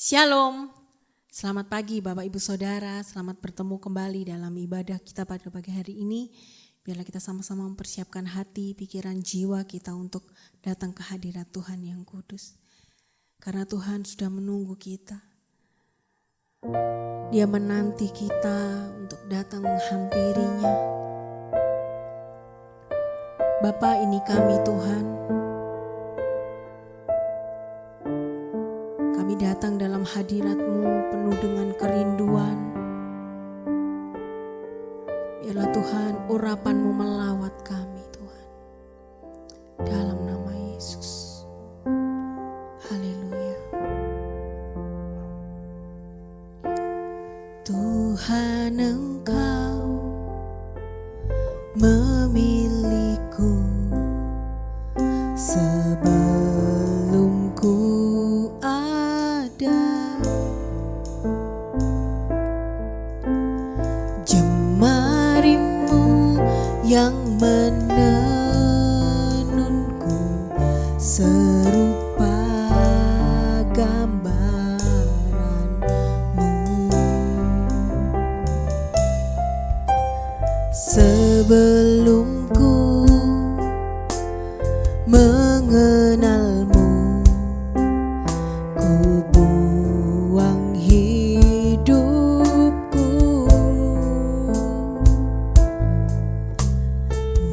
Shalom, selamat pagi Bapak Ibu Saudara, selamat bertemu kembali dalam ibadah kita pada pagi hari ini. Biarlah kita sama-sama mempersiapkan hati, pikiran, jiwa kita untuk datang ke hadirat Tuhan yang kudus. Karena Tuhan sudah menunggu kita. Dia menanti kita untuk datang menghampirinya. Bapa, ini kami Tuhan. Kami datang dalam hadirat-Mu penuh dengan kerinduan. Biarlah Tuhan urapan-Mu melawat kami Tuhan. Dalam nama Yesus. Haleluya. Tuhan Engkau memilihku sebelum ku jemarimu yang menenunku serupa gambaranmu. Sebelum ku mengenalmu, ku buang hidupku.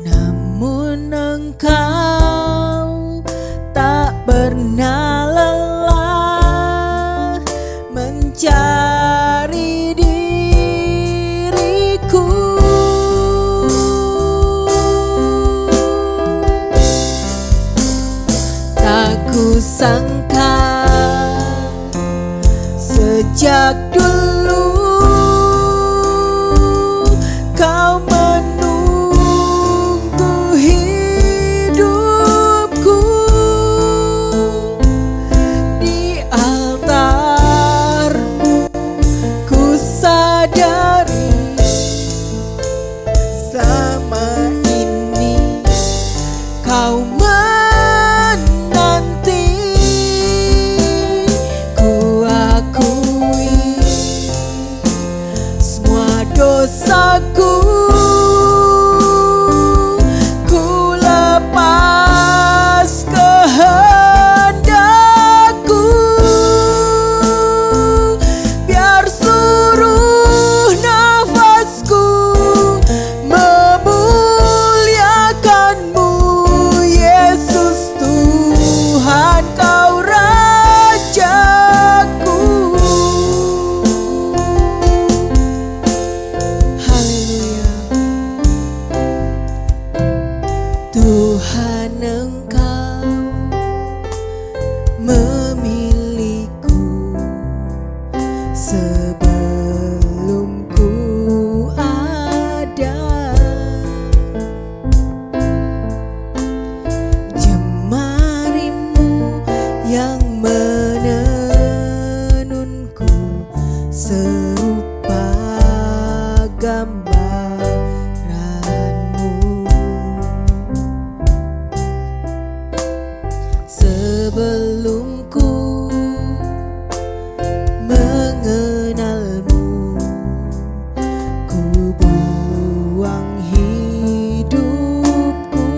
Namun Engkau tak pernah lelah mencari diriku. Tak kusangka sejak dulu Kau menunggu hidupku di altar-Mu. Ku sadari selama ini Kau menanti. Ku akui semua dosaku, ku lepas kehendakku. Biar seluruh nafasku memuliakan-Mu, Yesus Tuhan, Kau Rajaku. Haleluya. Tuhan Engkau memilihku sebelum ku ada. Jemarimu yang menenunku serupa gambaran-Mu. Sebelum ku mengenalmu, ku buang hidupku.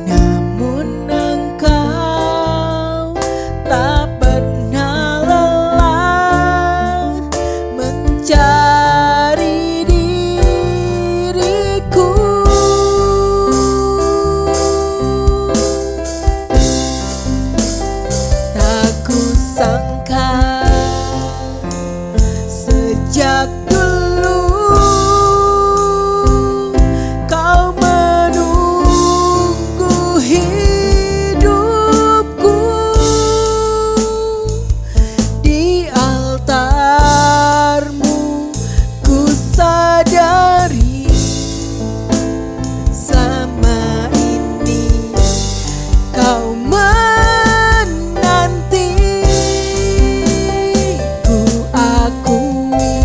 Namun Engkau tak pernah lelah mencari diriku. Tak kusangka sejak dulu Kau menunggu hidupku di altar-Mu. Ku sadari selama ini Kau menanti. Ku akui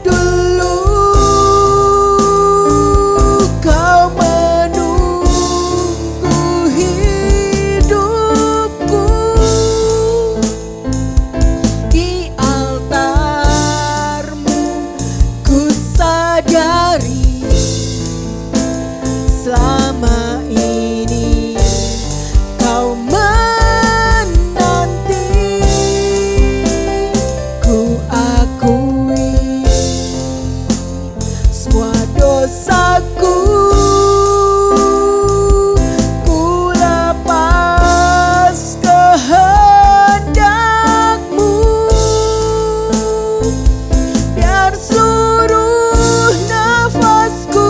dulu Kau menunggu hidupku di altar-Mu. Ku sadari selama ini Kau menanti. Ku akui semua dosaku, ku lepas kehendak-Mu. Biar seluruh nafasku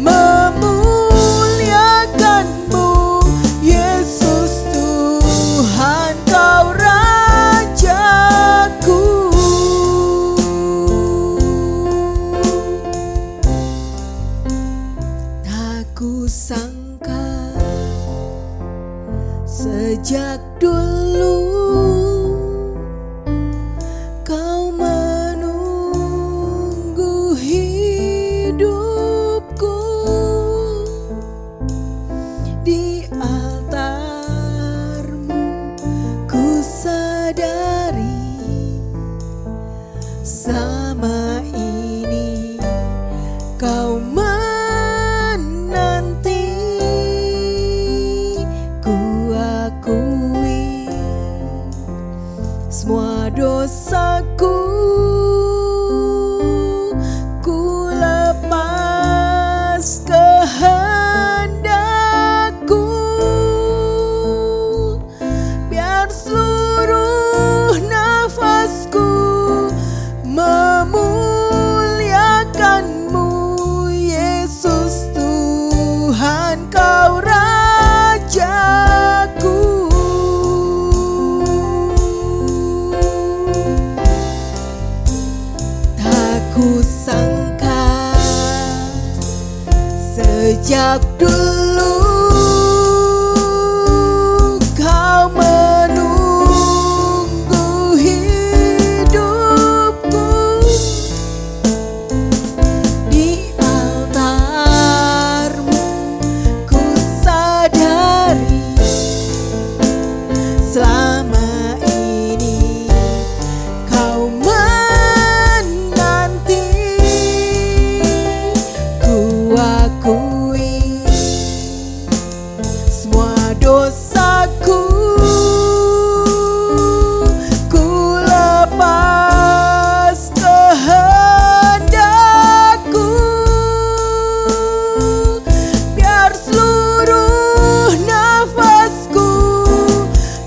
memuliakan-Mu, Yesus Tuhan, Kau Rajaku. Tak kusangka sejak dulu Kau menunggu hidupku di altar-Mu. Ku sadari selama ini Kau menanti. Ku akui semua dosaku, ku lepas kehendak-Ku. Biar seluruh nafasku memuliakan-Mu, Yesus Tuhan, Kau Rajaku. Tak kusangka sejak dulu Kau menunggu hidupku di altar-Mu. Ku sadari selama ini Kau menanti. Ku akui semua dosaku, ku lepas kehendak-Ku. Biar seluruh nafasku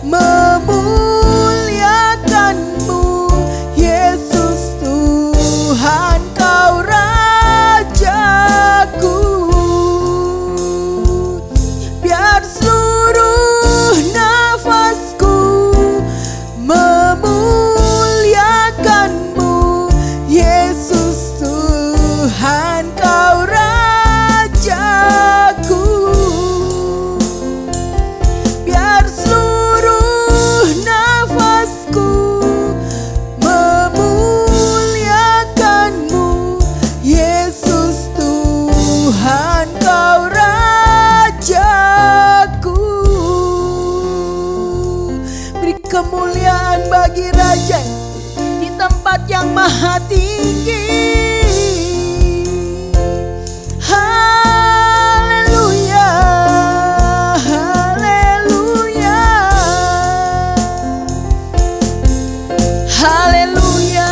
memuliakan-Mu, Yesus Tuhan, Kau Rajaku. Biar seluruh nafasku memuliakan-Mu, Yesus Tuhan, Kau Rajaku. Biar seluruh nafasku memuliakan-Mu, Yesus Tuhan, Kau Rajaku. Beri kemuliaan bagi Raja di tempat yang maha tinggi. Haleluya, haleluya, haleluya,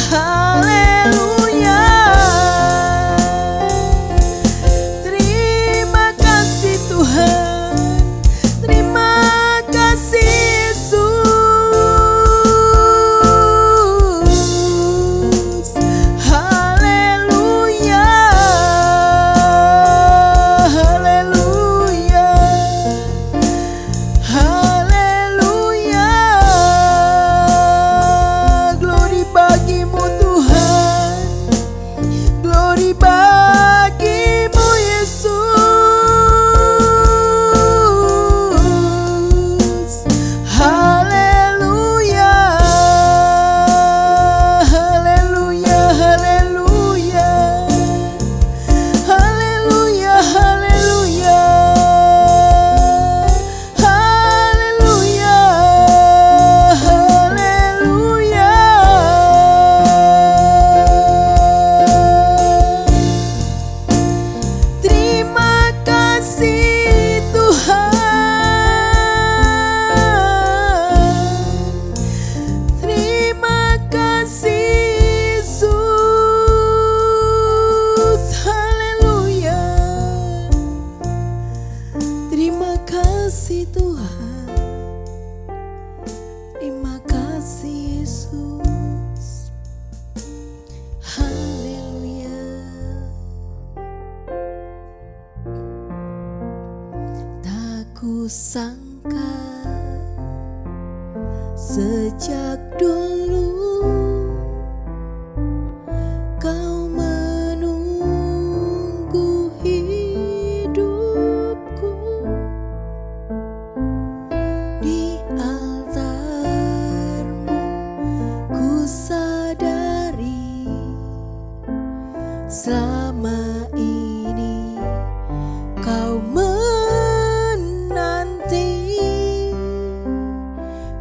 haleluya. Terima kasih Tuhan, terima kasih Yesus. ku sangka sejak dulu kau menunggu hidupku di altarmu. Ku sadari selama ini kau menanti.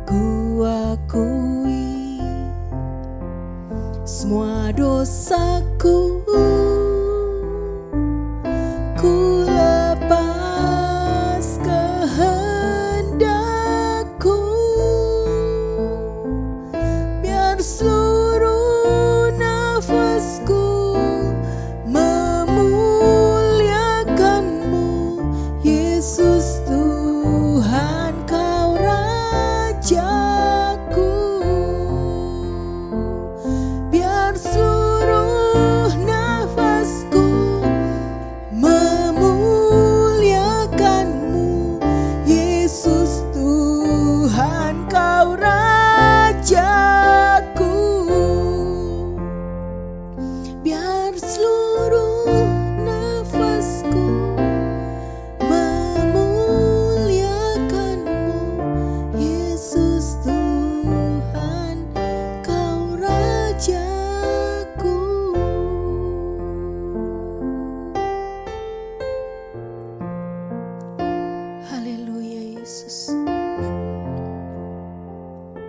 Ku akui semua dosaku, ku lepas kehendakku, biar seluruh nafasku memuliakanmu. Yesus Tuhan, kau Rajaku, biar seluruh nafasku memuliakanmu. Yesus Tuhan, kau Rajaku, biar seluruh nafasku memuliakanmu. Yesus Tuhan, kau Rajaku. Haleluya Yesus.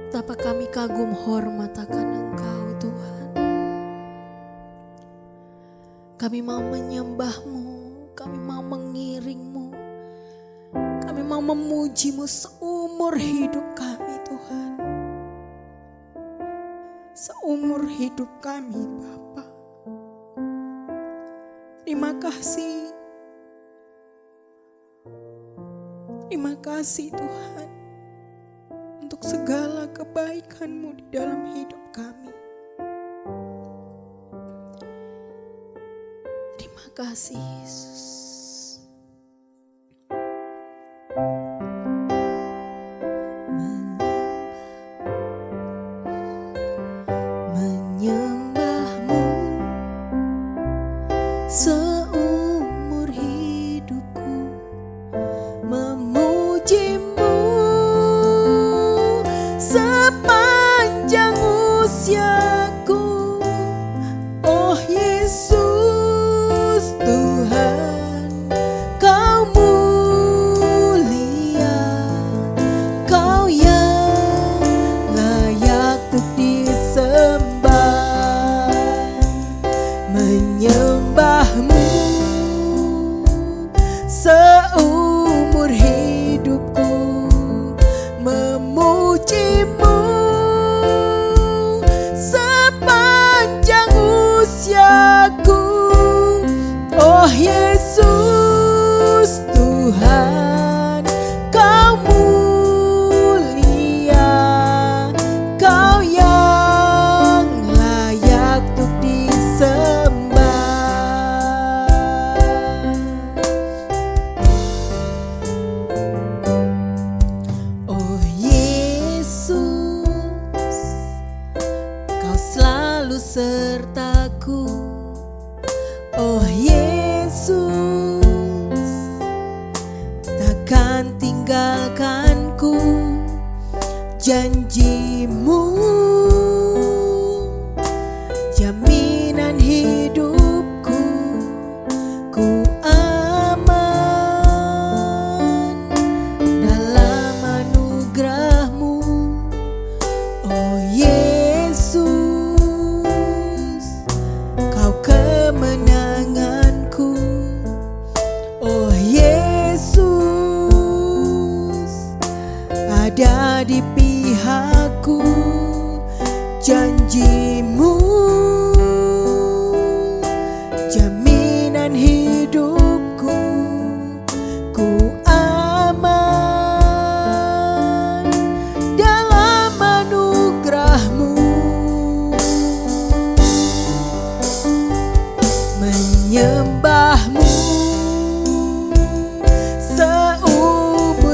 Betapa kami kagum hormat akan Engkau Tuhan. Kami mau menyembah-Mu, kami mau mengiring-Mu, kami mau memuji-Mu seumur hidup kami Tuhan. Seumur hidup kami Bapa. Terima kasih. Terima kasih Tuhan untuk segala kebaikan-Mu di dalam hidup kami. Terima kasih Yesus. Menyembah-Mu seumur hidupku, memuji-Mu sepanjang usiaku. Oh Yesus Tuhan, kau mulia, kau yang layak untuk disembah. Menyembah-Mu seumur hidupku, memuji-Mu sepanjang usiaku. Oh Yesus Tuhan, kau mulia, kau yang layak untuk disembah. Oh Yesus, kau selalu sertaku. Oh Yesus, takkan tinggalkanku. Janji-Mu jaminan hidupku, ku aman dalam anugerah-Mu. Oh Yesus, kau kemenanganku. Oh Yesus, ada di pihakku. Janji-Mu jaminan hidupku, ku aman dalam anugerah-Mu. Menyembah-Mu seumur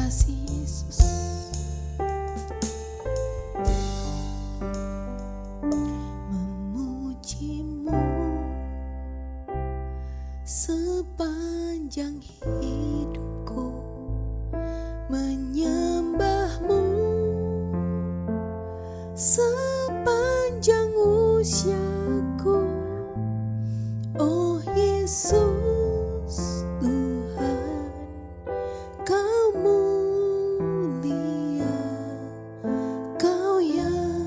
kasih Yesus. Memujimu sepanjang hidupku, menyembahmu sepanjang usiaku. Oh Yesus Tuhan, Kau mulia, Kau yang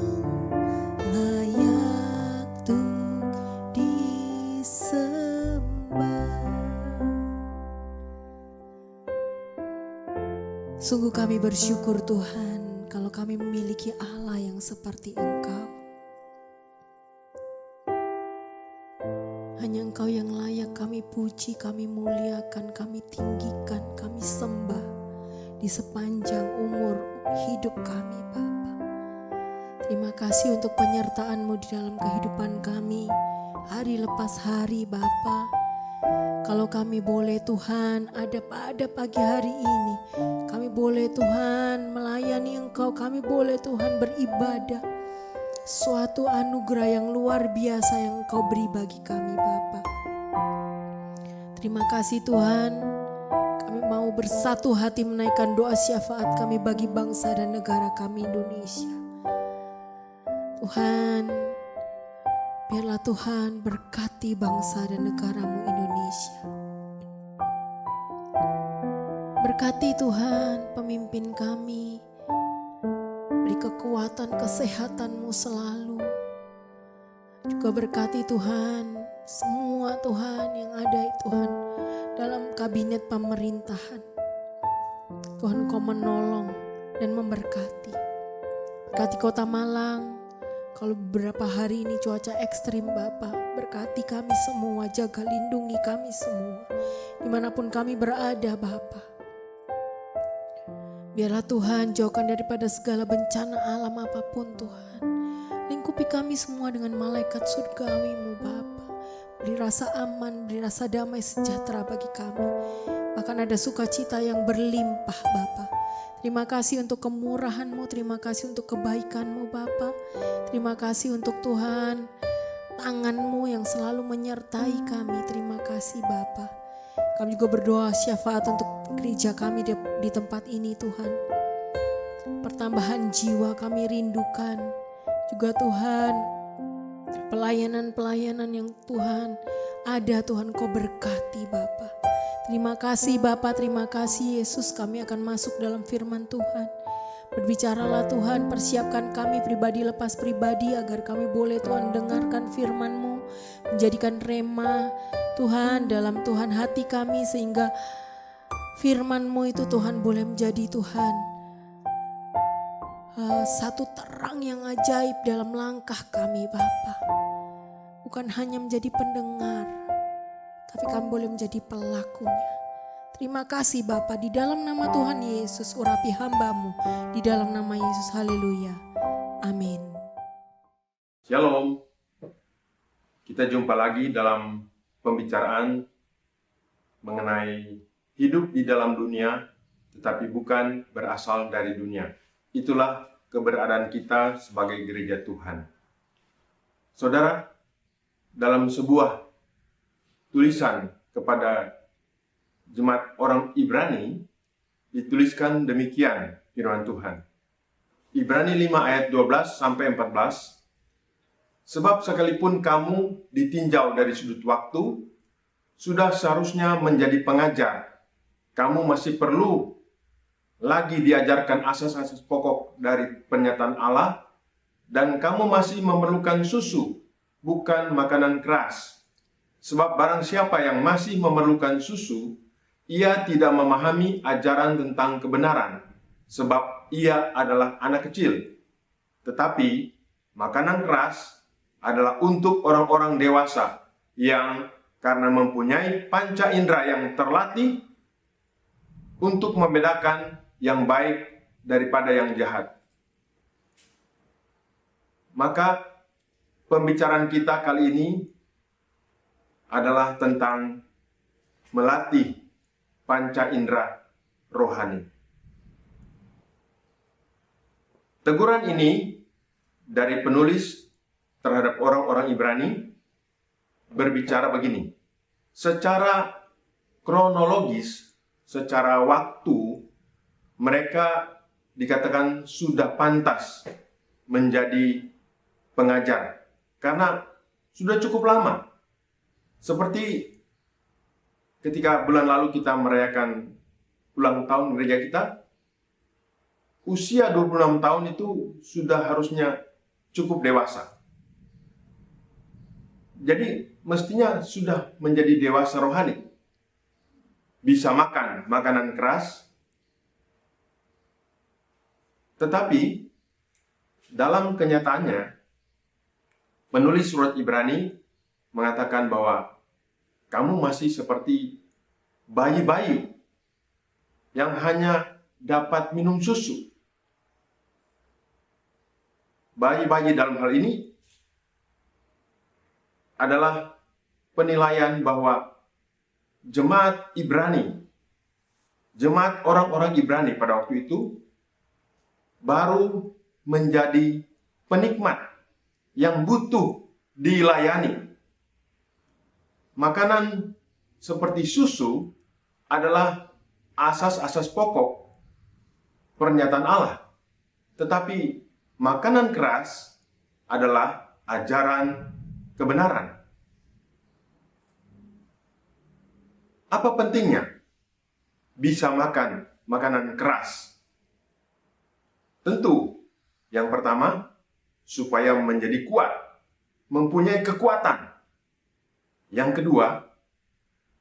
layak untuk disembah. Sungguh kami bersyukur Tuhan, kalau kami memiliki Allah yang seperti Engkau. Hanya Engkau yang layak kami puji, kami muliakan, kami tinggikan, kami sembah di sepanjang umur hidup kami Bapa. Terima kasih untuk penyertaan-Mu di dalam kehidupan kami, hari lepas hari Bapa. Kalau kami boleh Tuhan ada pada pagi hari ini, kami boleh Tuhan melayani Engkau, kami boleh Tuhan beribadah. Suatu anugerah yang luar biasa yang Engkau beri bagi kami Bapa. Terima kasih Tuhan, kami mau bersatu hati menaikkan doa syafaat kami bagi bangsa dan negara kami Indonesia. Tuhan, biarlah Tuhan berkati bangsa dan negara-Mu Indonesia. Berkati Tuhan pemimpin kami, beri kekuatan kesehatan-Mu selalu. Juga berkati Tuhan semua Tuhan yang ada Tuhan dalam kabinet pemerintahan. Tuhan Engkau menolong dan memberkati. Berkati Kota Malang, kalau beberapa hari ini cuaca ekstrim Bapa, berkati kami semua, jaga lindungi kami semua dimanapun kami berada Bapa. Biarlah Tuhan jauhkan daripada segala bencana alam apapun Tuhan. Lingkupi kami semua dengan malaikat surgawi-Mu Bapa. Beri rasa aman, beri rasa damai sejahtera bagi kami. Bahkan ada sukacita yang berlimpah Bapa. Terima kasih untuk kemurahan-Mu, terima kasih untuk kebaikan-Mu Bapa. Terima kasih untuk Tuhan tangan-Mu yang selalu menyertai kami. Terima kasih Bapa. Kami juga berdoa syafaat untuk gereja kami di tempat ini Tuhan. Pertambahan jiwa kami rindukan. Juga Tuhan, pelayanan-pelayanan yang Tuhan ada Tuhan Kau berkati Bapa. Terima kasih Bapa, terima kasih Yesus, kami akan masuk dalam firman Tuhan. Berbicaralah Tuhan, persiapkan kami pribadi lepas pribadi agar kami boleh Tuhan dengarkan firman-Mu, menjadikan rema Tuhan dalam Tuhan hati kami sehingga firman-Mu itu Tuhan boleh menjadi Tuhan satu terang yang ajaib dalam langkah kami Bapa. Bukan hanya menjadi pendengar, tapi kami boleh menjadi pelakunya. Terima kasih Bapa, di dalam nama Tuhan Yesus urapi hamba-Mu, di dalam nama Yesus, haleluya, amin. Shalom, kita jumpa lagi dalam pembicaraan mengenai hidup di dalam dunia, tetapi bukan berasal dari dunia. Itulah keberadaan kita sebagai gereja Tuhan. Saudara, dalam sebuah tulisan kepada jemaat orang Ibrani, dituliskan demikian firman Tuhan. Ibrani 5 ayat 12-14. Sebab sekalipun kamu ditinjau dari sudut waktu, sudah seharusnya menjadi pengajar. Kamu masih perlu lagi diajarkan asas-asas pokok dari pernyataan Allah, dan kamu masih memerlukan susu, bukan makanan keras. Sebab barang siapa yang masih memerlukan susu, ia tidak memahami ajaran tentang kebenaran, sebab ia adalah anak kecil. Tetapi makanan keras adalah untuk orang-orang dewasa yang karena mempunyai panca indera yang terlatih untuk membedakan yang baik daripada yang jahat. Maka pembicaraan kita kali ini adalah tentang melatih panca indera rohani. Teguran ini dari penulis terhadap orang-orang Ibrani berbicara begini. Secara kronologis, secara waktu, mereka dikatakan sudah pantas menjadi pengajar karena sudah cukup lama. Seperti ketika bulan lalu kita merayakan ulang tahun gereja kita, usia 26 tahun itu sudah harusnya cukup dewasa. Jadi mestinya sudah menjadi dewasa rohani. Bisa makan makanan keras. Tetapi dalam kenyataannya, penulis surat Ibrani mengatakan bahwa kamu masih seperti bayi-bayi yang hanya dapat minum susu. Bayi-bayi dalam hal ini adalah penilaian bahwa jemaat Ibrani, jemaat orang-orang Ibrani pada waktu itu baru menjadi penikmat yang butuh dilayani. Makanan seperti susu adalah asas-asas pokok pernyataan Allah. Tetapi makanan keras adalah ajaran kebenaran. Apa pentingnya bisa makan makanan keras? Tentu, yang pertama, supaya menjadi kuat, mempunyai kekuatan. Yang kedua,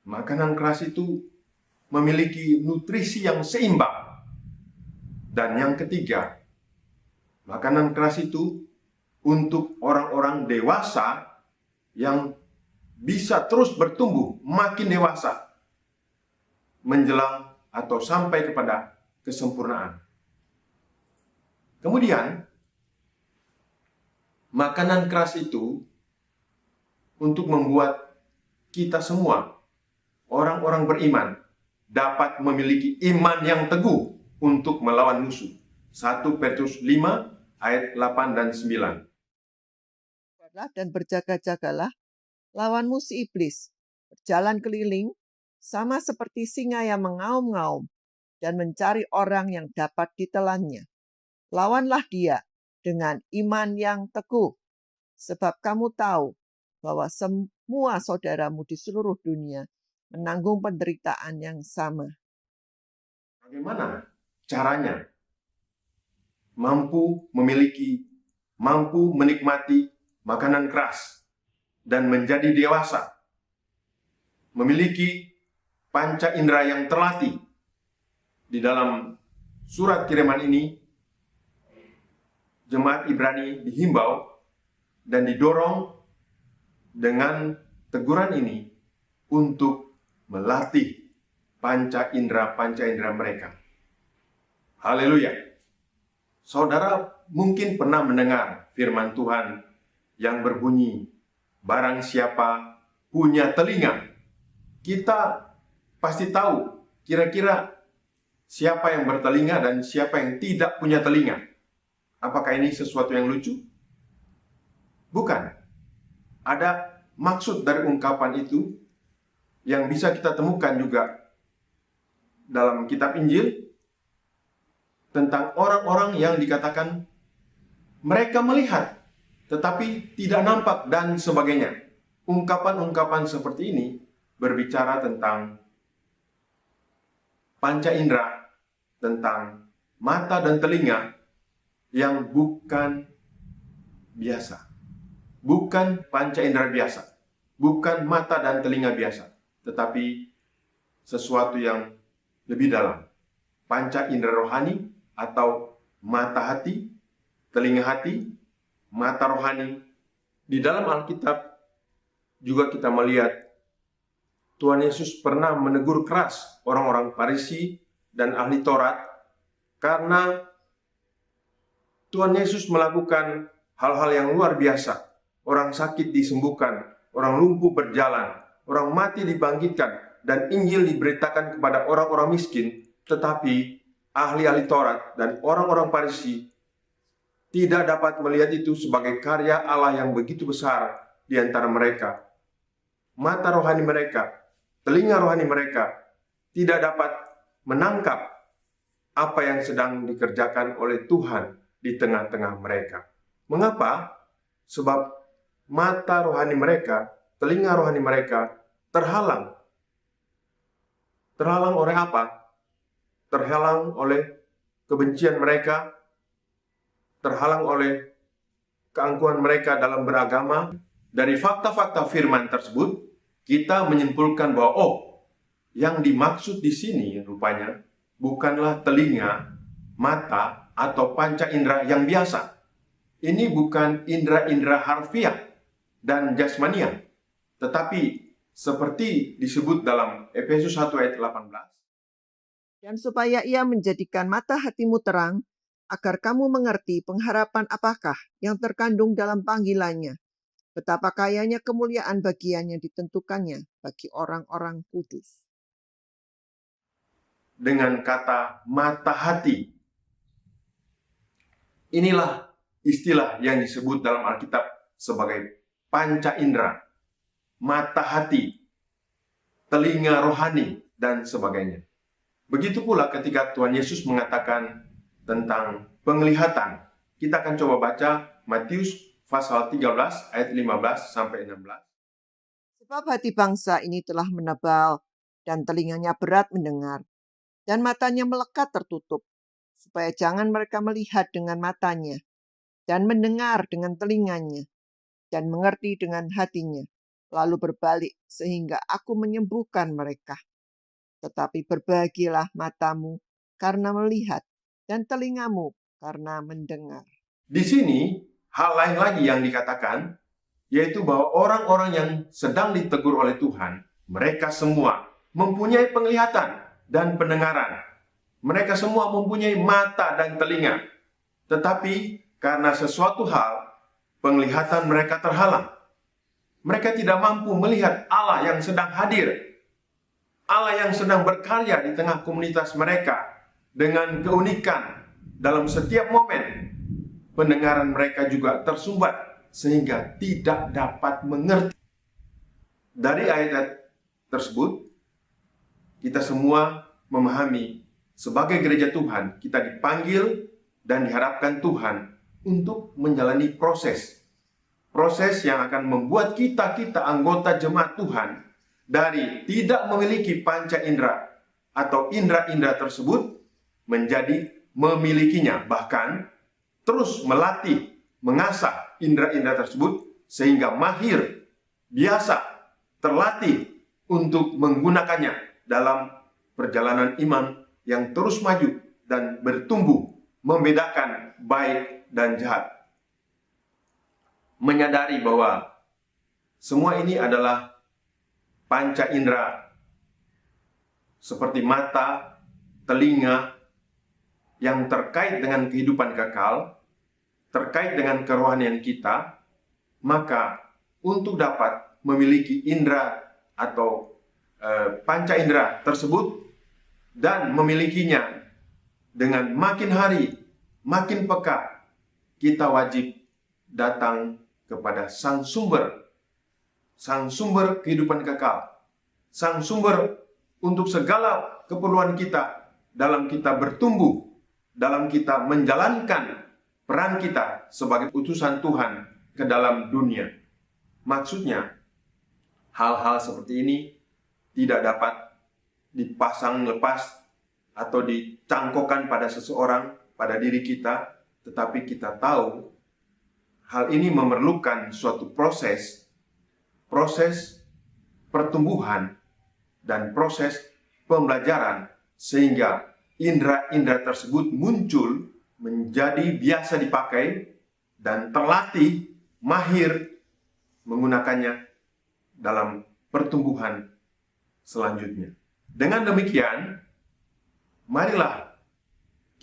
makanan keras itu memiliki nutrisi yang seimbang. Dan yang ketiga, makanan keras itu untuk orang-orang dewasa yang bisa terus bertumbuh makin dewasa menjelang atau sampai kepada kesempurnaan. Kemudian, makanan keras itu untuk membuat kita semua, orang-orang beriman, dapat memiliki iman yang teguh untuk melawan musuh. 1 Petrus 5 ayat 8 dan 9. Dan berjaga-jagalah, lawanmu si iblis, berjalan keliling, sama seperti singa yang mengaum-ngaum, dan mencari orang yang dapat ditelannya. Lawanlah dia dengan iman yang teguh, sebab kamu tahu bahwa semua saudaramu di seluruh dunia menanggung penderitaan yang sama. Bagaimana caranya mampu menikmati makanan keras dan menjadi dewasa, memiliki panca indera yang terlatih? Di dalam surat kiriman ini, jemaat Ibrani dihimbau dan didorong dengan teguran ini untuk melatih panca indera mereka. Haleluya. Saudara mungkin pernah mendengar firman Tuhan yang berbunyi, barang siapa punya telinga. Kita pasti tahu kira-kira siapa yang bertelinga dan siapa yang tidak punya telinga. Apakah ini sesuatu yang lucu? Bukan. Ada maksud dari ungkapan itu yang bisa kita temukan juga dalam kitab Injil tentang orang-orang yang dikatakan mereka melihat tetapi tidak nampak dan sebagainya. Ungkapan-ungkapan seperti ini berbicara tentang panca indera, tentang mata dan telinga yang bukan biasa. Bukan panca indera biasa. Bukan mata dan telinga biasa. Tetapi sesuatu yang lebih dalam. Panca indera rohani atau mata hati, telinga hati, mata rohani. Di dalam Alkitab juga kita melihat Tuhan Yesus pernah menegur keras orang-orang Farisi dan ahli Taurat karena Tuhan Yesus melakukan hal-hal yang luar biasa. Orang sakit disembuhkan, orang lumpuh berjalan, orang mati dibangkitkan, dan Injil diberitakan kepada orang-orang miskin. Tetapi ahli-ahli Taurat dan orang-orang Farisi tidak dapat melihat itu sebagai karya Allah yang begitu besar di antara mereka. Mata rohani mereka, telinga rohani mereka tidak dapat menangkap apa yang sedang dikerjakan oleh Tuhan di tengah-tengah mereka. Mengapa? Sebab mata rohani mereka, telinga rohani mereka terhalang. Terhalang oleh apa? Terhalang oleh kebencian mereka, terhalang oleh keangkuhan mereka dalam beragama. Dari fakta-fakta firman tersebut, kita menyimpulkan bahwa yang dimaksud di sini rupanya bukanlah telinga, mata, atau panca indera yang biasa. Ini bukan indera-indera harfiah dan jasmania, tetapi seperti disebut dalam Efesus 1 ayat 18. Dan supaya ia menjadikan mata hatimu terang, agar kamu mengerti pengharapan apakah yang terkandung dalam panggilannya, betapa kayanya kemuliaan bagiannya ditentukannya bagi orang-orang kudus. Dengan kata mata hati, inilah istilah yang disebut dalam Alkitab sebagai panca indera, mata hati, telinga rohani, dan sebagainya. Begitu pula ketika Tuhan Yesus mengatakan tentang penglihatan. Kita akan coba baca Matius pasal 13 ayat 15 sampai 16. Sebab hati bangsa ini telah menebal, dan telinganya berat mendengar, dan matanya melekat tertutup, supaya jangan mereka melihat dengan matanya, dan mendengar dengan telinganya, dan mengerti dengan hatinya, lalu berbalik sehingga aku menyembuhkan mereka. Tetapi berbahagialah matamu karena melihat, dan telingamu karena mendengar. Di sini, hal lain lagi yang dikatakan, yaitu bahwa orang-orang yang sedang ditegur oleh Tuhan, mereka semua mempunyai penglihatan dan pendengaran. Mereka semua mempunyai mata dan telinga. Tetapi karena sesuatu hal, penglihatan mereka terhalang. Mereka tidak mampu melihat Allah yang sedang hadir. Allah yang sedang berkarya di tengah komunitas mereka dengan keunikan dalam setiap momen. Pendengaran mereka juga tersumbat sehingga tidak dapat mengerti. Dari ayat tersebut, kita semua memahami sebagai gereja Tuhan, kita dipanggil dan diharapkan Tuhan untuk menjalani proses yang akan membuat kita anggota jemaat Tuhan dari tidak memiliki panca indera atau indera-indera tersebut menjadi memilikinya, bahkan terus melatih, mengasah indera-indera tersebut sehingga mahir, biasa, terlatih untuk menggunakannya dalam perjalanan iman yang terus maju dan bertumbuh, membedakan baik dan jahat. Menyadari bahwa semua ini adalah panca indera seperti mata, telinga yang terkait dengan kehidupan kekal, terkait dengan kerohanian kita, maka untuk dapat memiliki indera atau panca indera tersebut dan memilikinya dengan makin hari, makin peka, kita wajib datang kepada Sang Sumber kehidupan kekal, Sang Sumber untuk segala keperluan kita dalam kita bertumbuh, dalam kita menjalankan peran kita sebagai utusan Tuhan ke dalam dunia. Maksudnya, hal-hal seperti ini tidak dapat dipasang lepas atau dicangkokkan pada seseorang, pada diri kita, tetapi kita tahu hal ini memerlukan suatu proses pertumbuhan dan proses pembelajaran sehingga indera-indera tersebut muncul menjadi biasa dipakai dan terlatih, mahir menggunakannya dalam pertumbuhan selanjutnya. Dengan demikian, marilah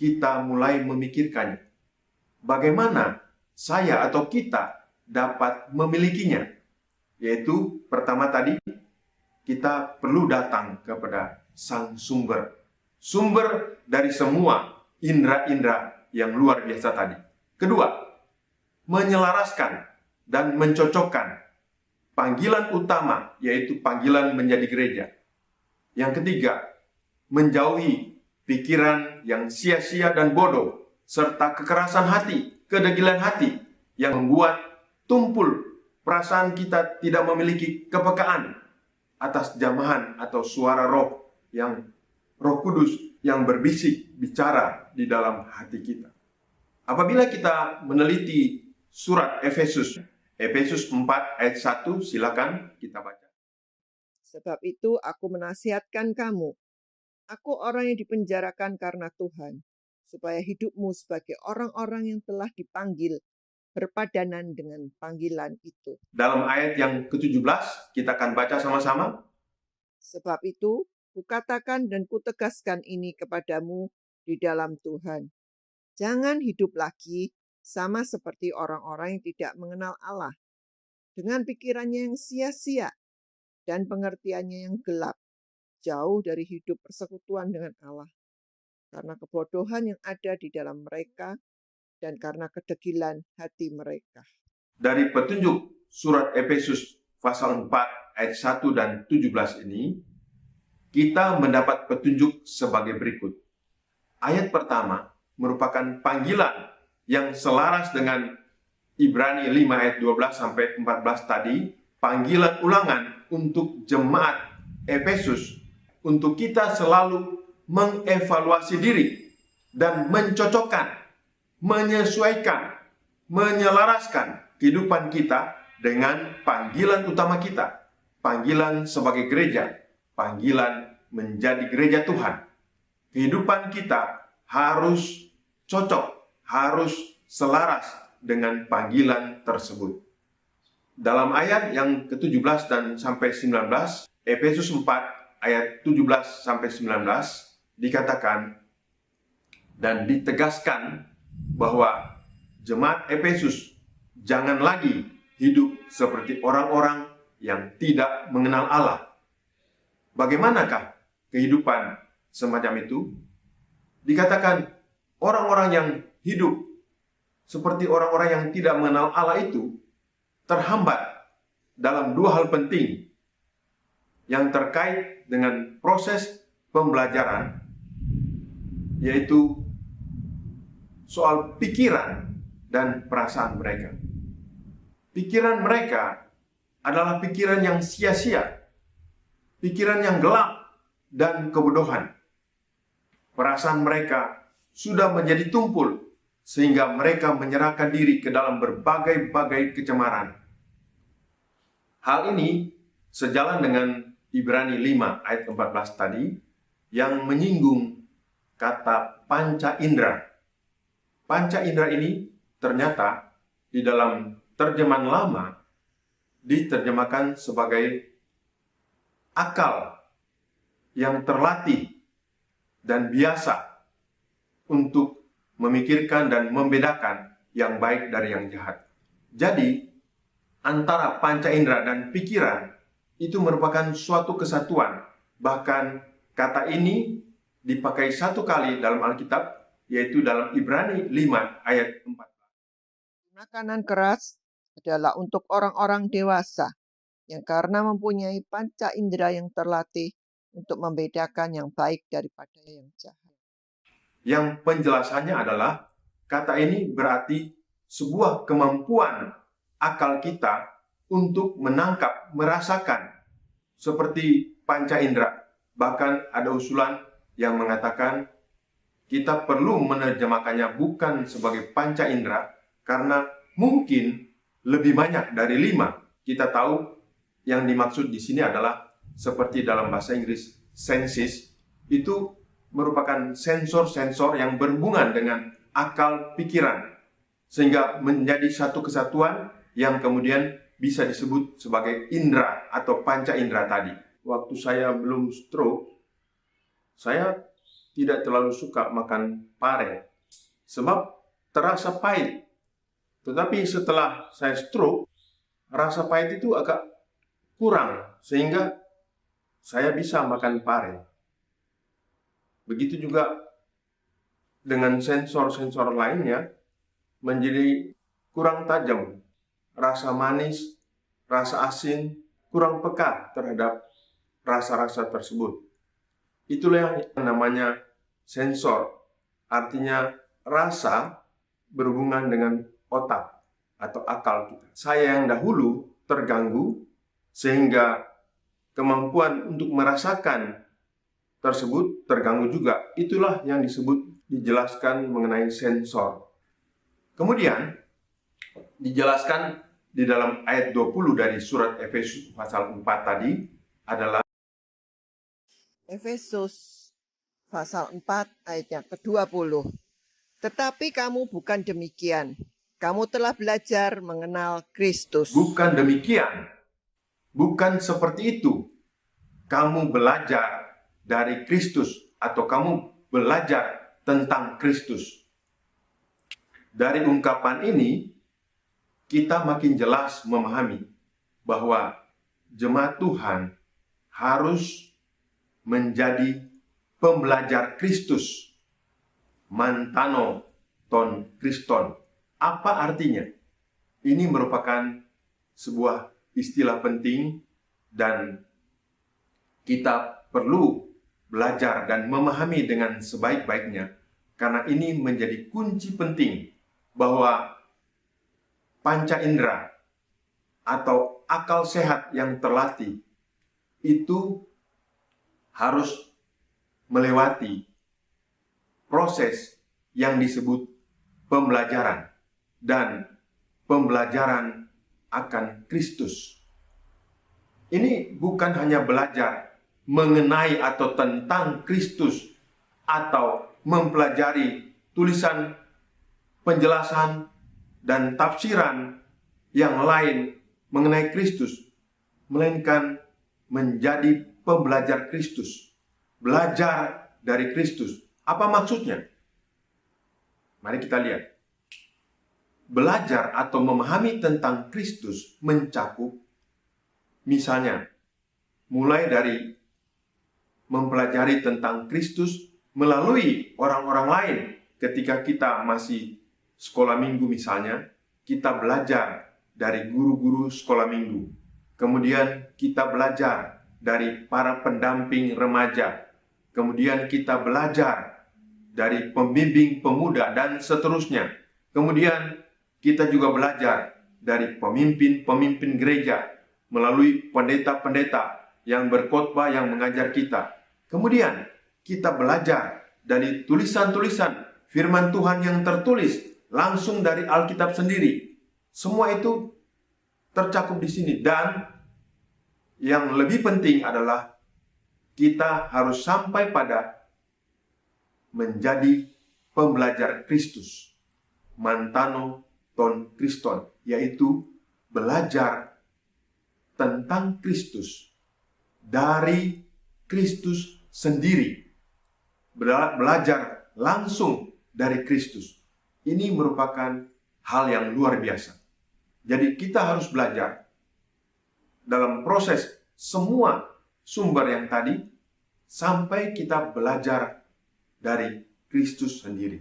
kita mulai memikirkannya. Bagaimana saya atau kita dapat memilikinya? Yaitu pertama tadi, kita perlu datang kepada Sang Sumber. Sumber dari semua indera-indera yang luar biasa tadi. Kedua, menyelaraskan dan mencocokkan panggilan utama, yaitu panggilan menjadi gereja. Yang ketiga, menjauhi pikiran yang sia-sia dan bodoh, serta kekerasan hati, kedegilan hati, yang membuat tumpul perasaan kita tidak memiliki kepekaan atas jamahan atau suara Roh Kudus yang berbisik, bicara di dalam hati kita. Apabila kita meneliti surat Efesus 4 ayat 1, silakan kita baca. Sebab itu aku menasihatkan kamu, aku orang yang dipenjarakan karena Tuhan, supaya hidupmu sebagai orang-orang yang telah dipanggil berpadanan dengan panggilan itu. Dalam ayat yang ke-17, kita akan baca sama-sama. Sebab itu, kukatakan dan kutegaskan ini kepadamu di dalam Tuhan. Jangan hidup lagi sama seperti orang-orang yang tidak mengenal Allah, dengan pikirannya yang sia-sia dan pengertiannya yang gelap, jauh dari hidup persekutuan dengan Allah, karena kebodohan yang ada di dalam mereka dan karena kedegilan hati mereka. Dari petunjuk surat Efesus pasal 4 ayat 1 dan 17 ini, kita mendapat petunjuk sebagai berikut. Ayat pertama merupakan panggilan yang selaras dengan Ibrani 5 ayat 12 sampai 14 tadi, panggilan ulangan untuk jemaat Efesus untuk kita selalu mengevaluasi diri dan mencocokkan, menyesuaikan, menyelaraskan kehidupan kita dengan panggilan utama kita, panggilan sebagai gereja, panggilan menjadi gereja Tuhan. Kehidupan kita harus cocok, harus selaras dengan panggilan tersebut. Dalam ayat yang ke-17 dan sampai 19, Efesus 4 ayat 17 sampai 19 dikatakan dan ditegaskan bahwa jemaat Efesus jangan lagi hidup seperti orang-orang yang tidak mengenal Allah. Bagaimanakah kehidupan semacam itu? Dikatakan orang-orang yang hidup seperti orang-orang yang tidak mengenal Allah itu terhambat dalam dua hal penting yang terkait dengan proses pembelajaran, yaitu soal pikiran dan perasaan mereka. Pikiran mereka adalah pikiran yang sia-sia, pikiran yang gelap dan kebodohan. Perasaan mereka sudah menjadi tumpul sehingga mereka menyerahkan diri ke dalam berbagai-bagai kecemaran. Hal ini sejalan dengan Ibrani 5 ayat 14 tadi yang menyinggung kata panca indera. Panca indera ini ternyata di dalam terjemahan lama diterjemahkan sebagai akal yang terlatih dan biasa untuk memikirkan dan membedakan yang baik dari yang jahat. Jadi, antara panca indera dan pikiran itu merupakan suatu kesatuan. Bahkan kata ini dipakai satu kali dalam Alkitab, yaitu dalam Ibrani 5 ayat 4. Makanan keras adalah untuk orang-orang dewasa yang karena mempunyai panca indera yang terlatih untuk membedakan yang baik daripada yang jahat. Yang penjelasannya adalah kata ini berarti sebuah kemampuan akal kita untuk menangkap, merasakan seperti panca indera. Bahkan ada usulan yang mengatakan kita perlu menerjemahkannya bukan sebagai panca indera karena mungkin lebih banyak dari 5. Kita tahu yang dimaksud di sini adalah seperti dalam bahasa Inggris senses, itu merupakan sensor-sensor yang berhubungan dengan akal pikiran sehingga menjadi satu kesatuan yang kemudian bisa disebut sebagai indera atau panca indera tadi. Waktu saya belum stroke, saya tidak terlalu suka makan pare sebab terasa pahit. Tetapi setelah saya stroke, rasa pahit itu agak kurang sehingga saya bisa makan pare. Begitu juga dengan sensor-sensor lainnya, menjadi kurang tajam, rasa manis, rasa asin, kurang peka terhadap rasa-rasa tersebut. Itulah yang namanya sensor, artinya rasa berhubungan dengan otak atau akal kita. Saya yang dahulu terganggu sehingga kemampuan untuk merasakan tersebut terganggu juga. Itulah yang dijelaskan mengenai sensor. Kemudian dijelaskan di dalam ayat 20 dari surat Efesus pasal 4 tadi adalah Efesus pasal 4 ayatnya ke-20. Tetapi kamu bukan demikian. Kamu telah belajar mengenal Kristus. bukan demikian. Bukan seperti itu. Kamu belajar dari Kristus atau kamu belajar tentang Kristus. Dari ungkapan ini, kita makin jelas memahami bahwa jemaat Tuhan harus menjadi pembelajar Kristus. Mantano ton Kriston. Apa artinya? Ini merupakan sebuah istilah penting dan kita perlu belajar dan memahami dengan sebaik-baiknya, karena ini menjadi kunci penting bahwa panca indera atau akal sehat yang terlatih itu harus melewati proses yang disebut pembelajaran dan pembelajaran akan Kristus. Ini bukan hanya belajar mengenai atau tentang Kristus atau mempelajari tulisan penjelasan dan tafsiran yang lain mengenai Kristus, melainkan menjadi pembelajar Kristus, belajar dari Kristus. Apa maksudnya? Mari kita lihat. Belajar atau memahami tentang Kristus mencakup, misalnya, mulai dari mempelajari tentang Kristus melalui orang-orang lain. Ketika kita masih sekolah minggu misalnya, kita belajar dari guru-guru sekolah minggu. Kemudian kita belajar dari para pendamping remaja. Kemudian kita belajar dari pembimbing pemuda dan seterusnya. Kemudian kita juga belajar dari pemimpin-pemimpin gereja melalui pendeta-pendeta yang berkhotbah yang mengajar kita. Kemudian kita belajar dari tulisan-tulisan firman Tuhan yang tertulis langsung dari Alkitab sendiri. Semua itu tercakup di sini, dan yang lebih penting adalah kita harus sampai pada menjadi pembelajar Kristus. Mantano ton Kriston, yaitu belajar tentang Kristus dari Kristus sendiri. Belajar langsung dari Kristus. Ini merupakan hal yang luar biasa. Jadi kita harus belajar dalam proses semua sumber yang tadi sampai kita belajar dari Kristus sendiri.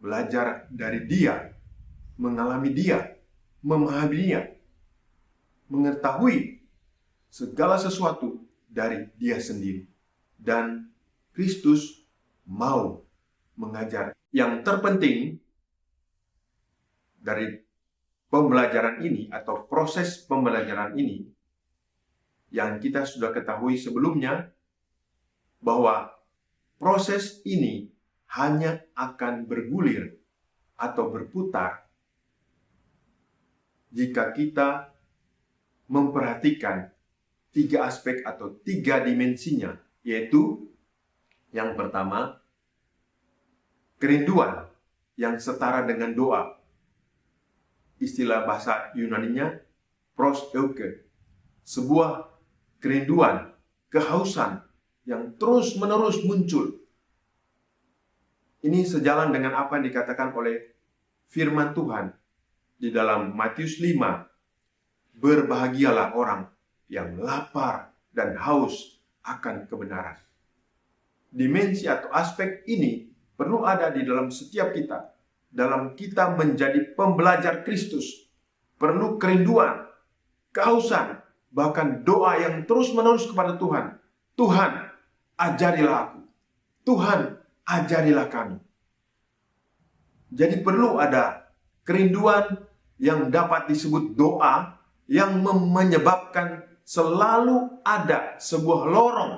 Belajar dari Dia, mengalami Dia, memahami Dia, mengetahui segala sesuatu dari Dia sendiri. Dan Kristus mau mengajar. Yang terpenting dari pembelajaran ini atau proses pembelajaran ini yang kita sudah ketahui sebelumnya, bahwa proses ini hanya akan bergulir atau berputar jika kita memperhatikan 3 aspek atau 3 dimensinya, yaitu yang pertama, kerinduan yang setara dengan doa. Istilah bahasa Yunaninya proseuche, sebuah kerinduan, kehausan yang terus-menerus muncul. Ini sejalan dengan apa yang dikatakan oleh firman Tuhan di dalam Matius 5. Berbahagialah orang yang lapar dan haus akan kebenaran. Dimensi atau aspek ini perlu ada di dalam setiap kita. dalam kita menjadi pembelajar Kristus perlu kerinduan, kehausan, bahkan doa yang terus-menerus kepada Tuhan. Tuhan, ajarilah aku. Tuhan, ajarilah kami. Jadi perlu ada kerinduan yang dapat disebut doa yang menyebabkan selalu ada sebuah lorong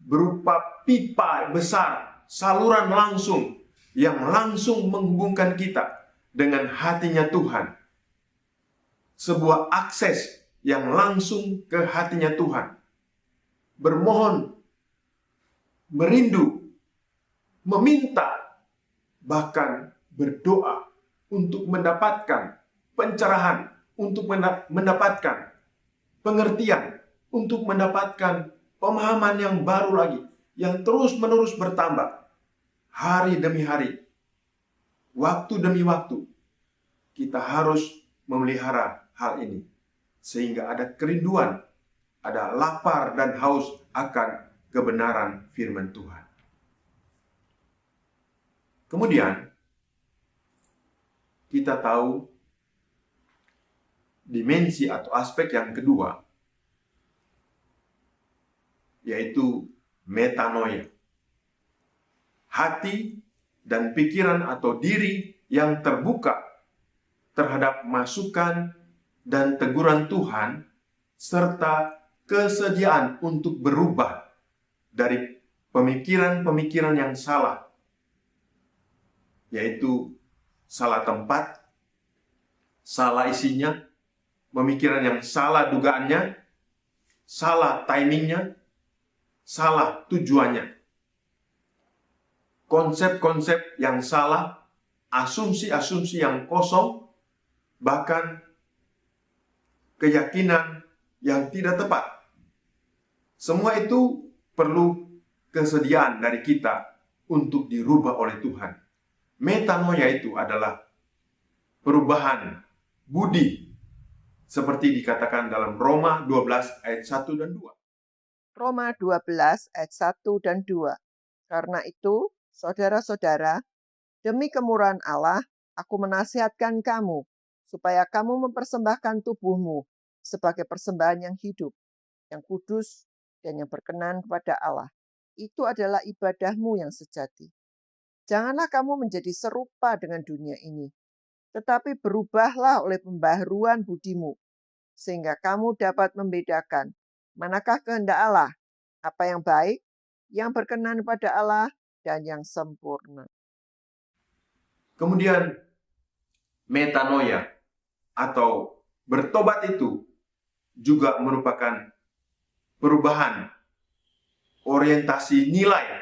berupa pipa besar, saluran langsung yang langsung menghubungkan kita dengan hatinya Tuhan. Sebuah akses yang langsung ke hatinya Tuhan. Bermohon, merindu, meminta, bahkan berdoa untuk mendapatkan pencerahan, untuk mendapatkan pengertian, untuk mendapatkan pemahaman yang baru lagi, yang terus-menerus bertambah, hari demi hari, waktu demi waktu. Kita harus memelihara hal ini, sehingga ada kerinduan, ada lapar dan haus akan kebenaran firman Tuhan. Kemudian, kita tahu dimensi atau aspek yang kedua, yaitu metanoia. Hati dan pikiran atau diri yang terbuka terhadap masukan dan teguran Tuhan, serta kesediaan untuk berubah dari pemikiran-pemikiran yang salah, yaitu salah tempat, salah isinya, pemikiran yang salah dugaannya, salah timingnya, salah tujuannya. Konsep-konsep yang salah, asumsi-asumsi yang kosong, bahkan keyakinan yang tidak tepat. Semua itu perlu kesediaan dari kita untuk dirubah oleh Tuhan. Metanoia itu adalah perubahan budi, seperti dikatakan dalam Roma 12 ayat 1 dan 2. Roma 12 ayat 1 dan 2. Karena itu, saudara-saudara, demi kemurahan Allah, aku menasihatkan kamu, supaya kamu mempersembahkan tubuhmu sebagai persembahan yang hidup, yang kudus, dan yang berkenan kepada Allah. Itu adalah ibadahmu yang sejati. Janganlah kamu menjadi serupa dengan dunia ini, tetapi berubahlah oleh pembaharuan budimu, sehingga kamu dapat membedakan manakah kehendak Allah, apa yang baik, yang berkenan kepada Allah, dan yang sempurna. Kemudian metanoia atau bertobat itu juga merupakan perubahan orientasi nilai,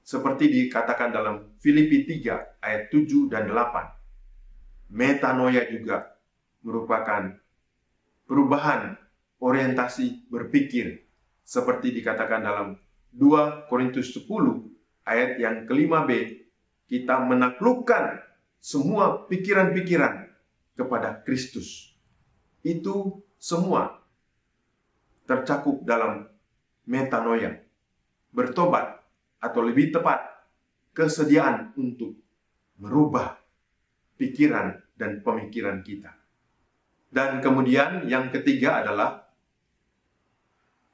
seperti dikatakan dalam Filipi 3 ayat 7 dan 8. Metanoia juga merupakan perubahan orientasi berpikir, seperti dikatakan dalam 2 Korintus 10 ayat yang ke-5b. Kita menaklukkan semua pikiran-pikiran kepada Kristus. Itu semua tercakup dalam metanoia, bertobat, atau lebih tepat, kesediaan untuk merubah pikiran dan pemikiran kita. Dan kemudian yang ketiga adalah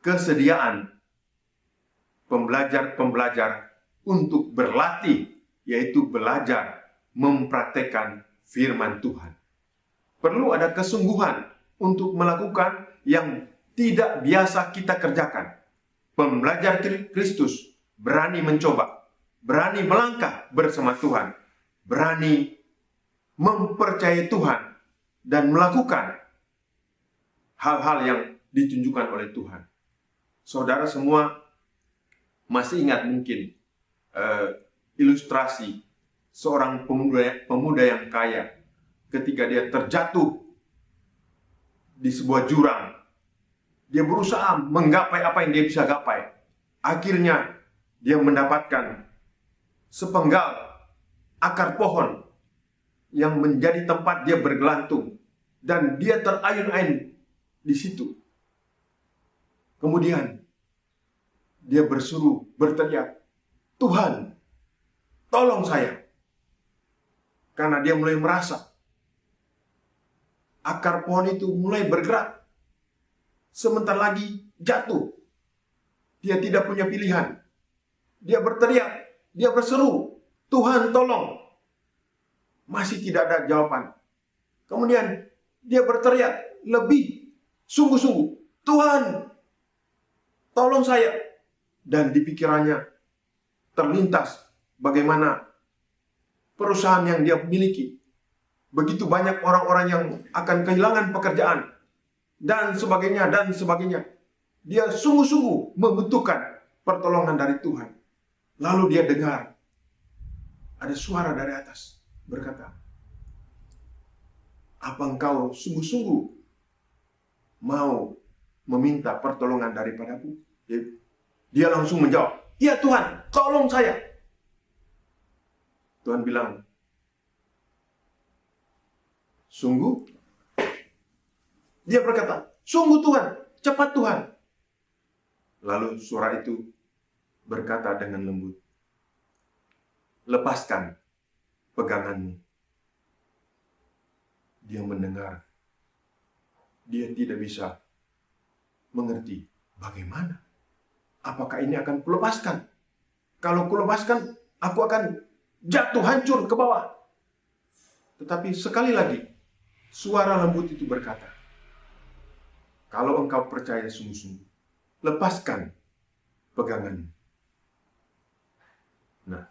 kesediaan pembelajar-pembelajar untuk berlatih, yaitu belajar mempraktekkan firman Tuhan. Perlu ada kesungguhan untuk melakukan yang tidak biasa kita kerjakan. Pembelajar Kristus berani mencoba, berani melangkah bersama Tuhan, berani mempercayai Tuhan, dan melakukan hal-hal yang ditunjukkan oleh Tuhan. Saudara semua masih ingat mungkin ilustrasi seorang pemuda yang kaya ketika dia terjatuh di sebuah jurang. Dia berusaha menggapai apa yang dia bisa gapai. Akhirnya dia mendapatkan sepenggal akar pohon yang menjadi tempat dia bergelantung, dan dia terayun-ayun di situ. Kemudian dia berteriak, "Tuhan, tolong saya." Karena dia mulai merasa akar pohon itu mulai bergerak. Sebentar lagi jatuh. Dia tidak punya pilihan. Dia berteriak, dia berseru, "Tuhan tolong." Masih tidak ada jawaban. Kemudian dia berteriak lebih sungguh-sungguh, "Tuhan, tolong saya." Dan di pikirannya terlintas bagaimana perusahaan yang dia miliki. Begitu banyak orang-orang yang akan kehilangan pekerjaan. Dan sebagainya, dan sebagainya. Dia sungguh-sungguh membutuhkan pertolongan dari Tuhan. Lalu dia dengar ada suara dari atas berkata, "Apa engkau sungguh-sungguh mau meminta pertolongan daripadaku?" Dia langsung menjawab, "Ya Tuhan, tolong saya." Tuhan bilang, "Sungguh?" Dia berkata, "Sungguh Tuhan, cepat Tuhan." Lalu suara itu berkata dengan lembut, "Lepaskan peganganmu." Dia mendengar. Dia tidak bisa mengerti bagaimana. Apakah ini akan kulepaskan? Kalau kulepaskan, aku akan jatuh hancur ke bawah. Tetapi sekali lagi, suara lembut itu berkata, "Kalau engkau percaya sungguh-sungguh, lepaskan peganganmu." Nah,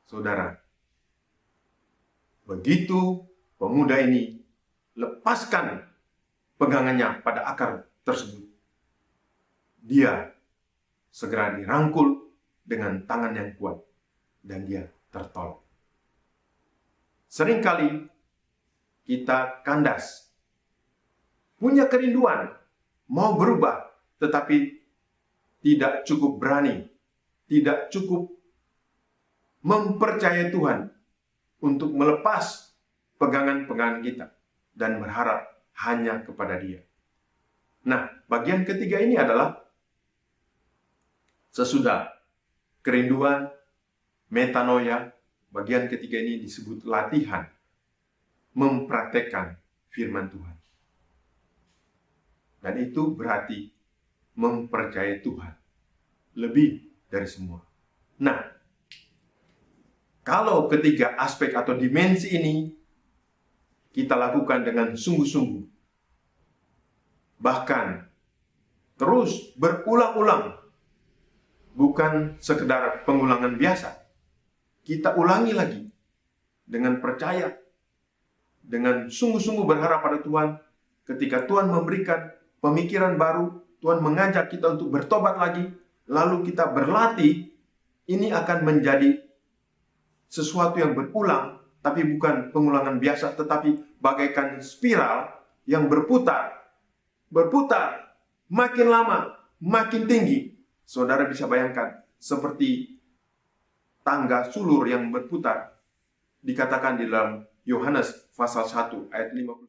saudara, begitu pemuda ini lepaskan pegangannya pada akar tersebut, dia segera dirangkul dengan tangan yang kuat dan dia tertolong. Seringkali kita kandas, punya kerinduan, mau berubah, tetapi tidak cukup berani, tidak cukup mempercayai Tuhan untuk melepas pegangan-pegangan kita dan berharap hanya kepada Dia. Nah, bagian ketiga ini adalah sesudah kerinduan, metanoia, bagian ketiga ini disebut latihan mempraktekkan firman Tuhan. Dan itu berarti mempercayai Tuhan lebih dari semua. Nah, kalau ketiga aspek atau dimensi ini kita lakukan dengan sungguh-sungguh, bahkan terus berulang-ulang, bukan sekedar pengulangan biasa, kita ulangi lagi dengan percaya, dengan sungguh-sungguh berharap pada Tuhan. Ketika Tuhan memberikan pemikiran baru, Tuhan mengajak kita untuk bertobat lagi, lalu kita berlatih, ini akan menjadi sesuatu yang berulang, tapi bukan pengulangan biasa, tetapi bagaikan spiral yang berputar, makin lama, makin tinggi. Saudara bisa bayangkan, seperti tangga sulur yang berputar, dikatakan di dalam Yohanes pasal 1 ayat 51.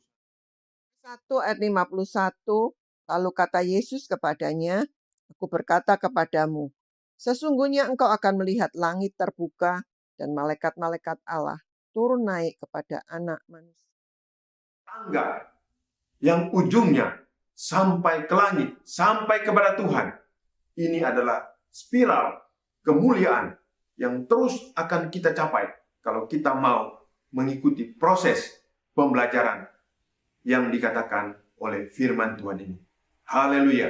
1 ayat 51, lalu kata Yesus kepadanya, "Aku berkata kepadamu, sesungguhnya engkau akan melihat langit terbuka dan malaikat-malaikat Allah turun naik kepada Anak Manusia." Tangga yang ujungnya sampai ke langit, sampai kepada Tuhan. Ini adalah spiral kemuliaan yang terus akan kita capai kalau kita mau mengikuti proses pembelajaran yang dikatakan oleh firman Tuhan ini. Haleluya.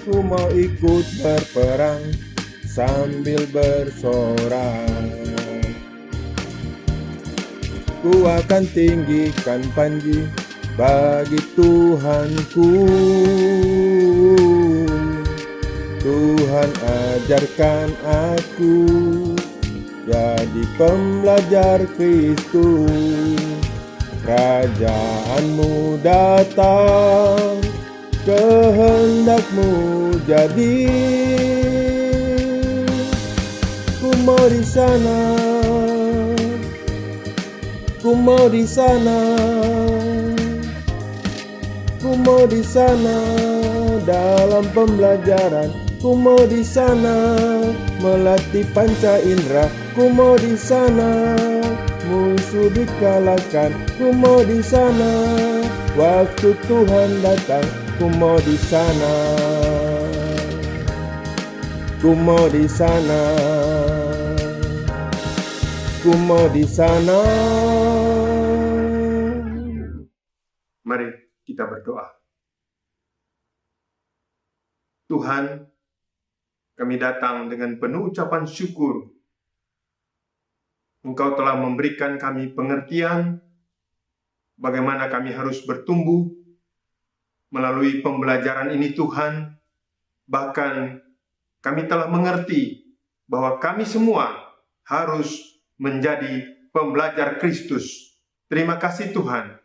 Ku mau ikut berperang sambil bersorak. Ku akan tinggikan panji bagi Tuhanku. Tuhan ajarkan aku jadi pembelajar Kristus. Kerajaanmu datang, kehendakmu jadi. Ku mau di sana, ku mau di sana, ku mau di sana dalam pembelajaran ku mau di sana, melatih panca indera, ku mau di sana, musuh dikalahkan, ku mau di sana, waktu Tuhan datang, ku mau di sana, ku mau di sana, ku mau di sana. Mari kita berdoa. Tuhan, kami datang dengan penuh ucapan syukur. Engkau telah memberikan kami pengertian bagaimana kami harus bertumbuh melalui pembelajaran ini, Tuhan. Bahkan kami telah mengerti bahwa kami semua harus menjadi pembelajar Kristus. Terima kasih Tuhan.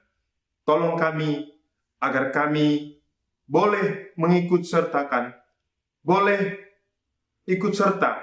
Tolong kami agar kami boleh mengikut sertakan, boleh ikut serta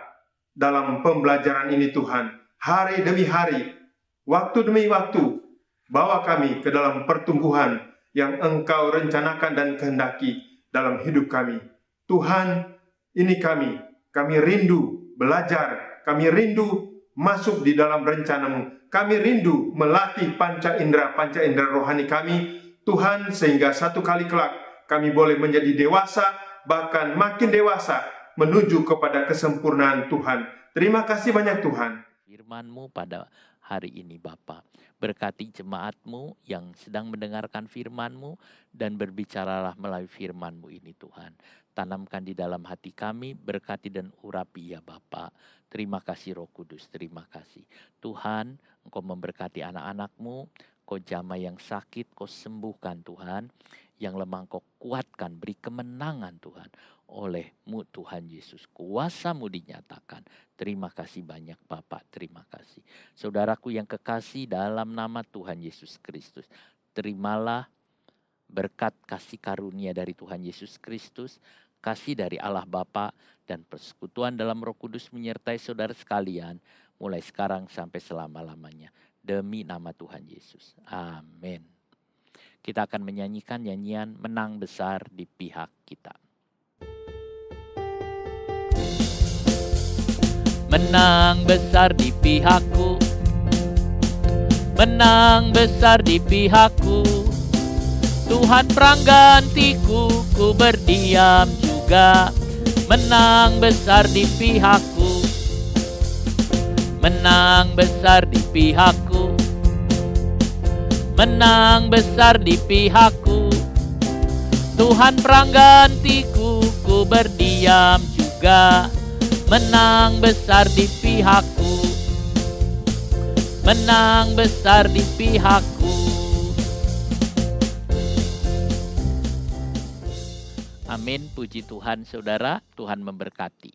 dalam pembelajaran ini Tuhan. Hari demi hari, waktu demi waktu, bawa kami ke dalam pertumbuhan yang Engkau rencanakan dan kehendaki dalam hidup kami. Tuhan, ini kami rindu belajar, kami rindu masuk di dalam rencana-Mu. Kami rindu melatih panca indera rohani kami, Tuhan, sehingga satu kali kelak kami boleh menjadi dewasa, bahkan makin dewasa menuju kepada kesempurnaan Tuhan. Terima kasih banyak Tuhan. Firman-Mu pada hari ini Bapa. Berkati jemaat-Mu yang sedang mendengarkan firman-Mu dan berbicaralah melalui firman-Mu ini Tuhan. Tanamkan di dalam hati kami, berkati dan urapi ya Bapa. Terima kasih Roh Kudus, terima kasih. Tuhan, Engkau memberkati anak-anak-Mu, Kau jamah yang sakit, Kau sembuhkan Tuhan. Yang lemah Kau kuatkan, beri kemenangan Tuhan. Oleh-Mu Tuhan Yesus, kuasa-Mu dinyatakan. Terima kasih banyak Bapak, terima kasih. Saudaraku yang kekasih dalam nama Tuhan Yesus Kristus, terimalah berkat kasih karunia dari Tuhan Yesus Kristus, kasih dari Allah Bapa dan persekutuan dalam Roh Kudus menyertai saudara sekalian, mulai sekarang sampai selama-lamanya. Demi nama Tuhan Yesus. Amin. Kita akan menyanyikan nyanyian Menang Besar di Pihak Kita. Menang besar di pihakku, menang besar di pihakku. Tuhan peranggantiku, ku berdiam juga. Menang besar di pihakku, menang besar di pihakku, menang besar di pihakku. Tuhan peranggantiku, ku berdiam juga. Menang besar di pihakku, menang besar di pihakku. Amin, puji Tuhan saudara, Tuhan memberkati.